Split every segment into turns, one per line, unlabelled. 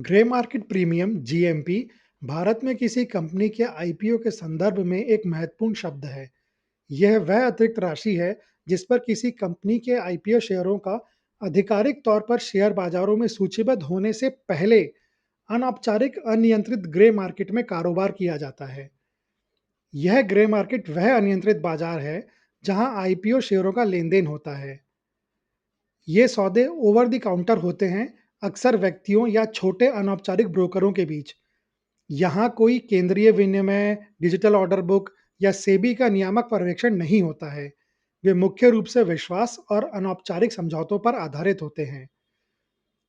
Grey market premium GMP Bharat में किसी company के आईपीओ के संदर्भ में एक महत्वपूर्ण शब्द है। यह वह अतिरिक्त राशि है जिस पर किसी कंपनी के आईपीओ शेयरों का आधिकारिक तौर पर शेयर बाजारों में सूचीबद्ध होने से पहले अनौपचारिक अनियंत्रित ग्रे मार्केट में कारोबार किया जाता है। यह ग्रे मार्केट वह अनियंत्रित बाजार है जहां आईपीओ शेयरों का लेन देन होता है। ये सौदे ओवर द काउंटर होते हैं, अक्सर व्यक्तियों या छोटे अनौपचारिक ब्रोकरों के बीच। यहाँ कोई केंद्रीय विनिमय, डिजिटल ऑर्डर बुक या सेबी का नियामक पर्यवेक्षण नहीं होता है। वे मुख्य रूप से विश्वास और अनौपचारिक समझौतों पर आधारित होते हैं।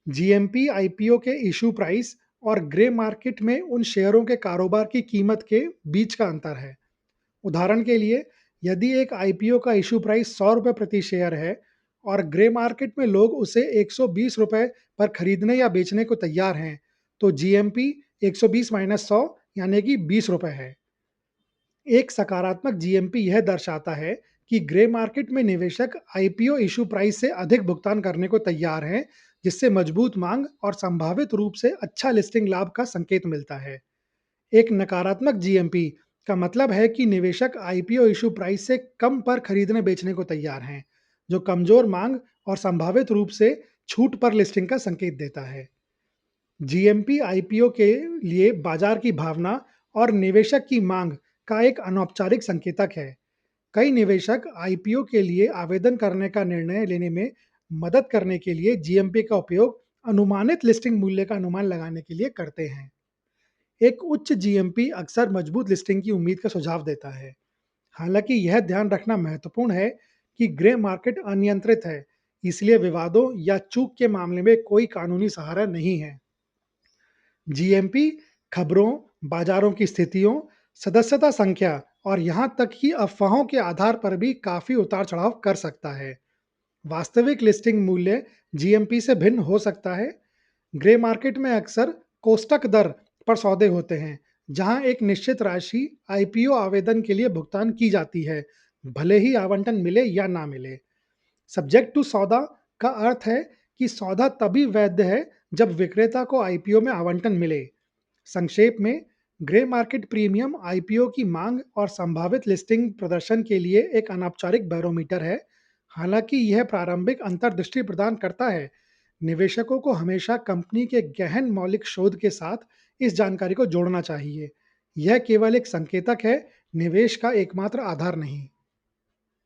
जीएमपी आईपीओ के इशू प्राइस और ग्रे मार्केट में उन शेयरों के कारोबार की कीमत के बीच का अंतर है। उदाहरण के लिए, यदि एक आईपीओ का इशू प्राइस ₹100 प्रति शेयर है और ग्रे मार्केट में लोग उसे ₹120 पर खरीदने या बेचने को तैयार हैं, तो जीएमपी 120 माइनस 100 यानी कि ₹20 है। एक सकारात्मक जीएमपी यह दर्शाता है कि ग्रे मार्केट में निवेशक आईपीओ इशू प्राइस से अधिक भुगतान करने को तैयार हैं, जिससे मजबूत मांग और संभावित रूप से अच्छा लिस्टिंग लाभ का संकेत मिलता है। एक नकारात्मक जीएमपी का मतलब है कि निवेशक आईपीओ इशू प्राइस से कम पर खरीदने बेचने को तैयार हैं, जो कमजोर मांग और संभावित रूप से छूट पर लिस्टिंग का संकेत देता है। जीएमपी आईपीओ के लिए बाजार की भावना और निवेशक की मांग का एक अनौपचारिक संकेतक है। कई निवेशक आईपीओ के लिए आवेदन करने का निर्णय लेने में मदद करने के लिए जीएमपी का उपयोग अनुमानित लिस्टिंग मूल्य का अनुमान लगाने के लिए करते हैं। एक उच्च जीएमपी अक्सर मजबूत लिस्टिंग की उम्मीद का सुझाव देता है। हालांकि यह ध्यान रखना महत्वपूर्ण है कि ग्रे मार्केट अनियंत्रित है, इसलिए विवादों या चूक के मामले में कोई कानूनी सहारा नहीं है। जीएमपी खबरों, बाजारों की स्थितियों, सदस्यता संख्या और यहां तक कि अफवाहों के आधार पर भी काफी उतार चढ़ाव कर सकता है। वास्तविक लिस्टिंग मूल्य जीएमपी से भिन्न हो सकता है। ग्रे मार्केट में अक्सर कोष्टक दर पर सौदे होते हैं, जहां एक निश्चित राशि आईपीओ आवेदन के लिए भुगतान की जाती है, भले ही आवंटन मिले या ना मिले। सब्जेक्ट टू सौदा का अर्थ है कि सौदा तभी वैध है जब विक्रेता को आईपीओ में आवंटन मिले। संक्षेप में, ग्रे मार्केट प्रीमियम आईपीओ की मांग और संभावित लिस्टिंग प्रदर्शन के लिए एक अनौपचारिक बैरोमीटर है। हालांकि यह प्रारंभिक अंतर्दृष्टि प्रदान करता है, निवेशकों को हमेशा कंपनी के गहन मौलिक शोध के साथ इस जानकारी को जोड़ना चाहिए। यह केवल एक संकेतक है, निवेश का एकमात्र आधार नहीं।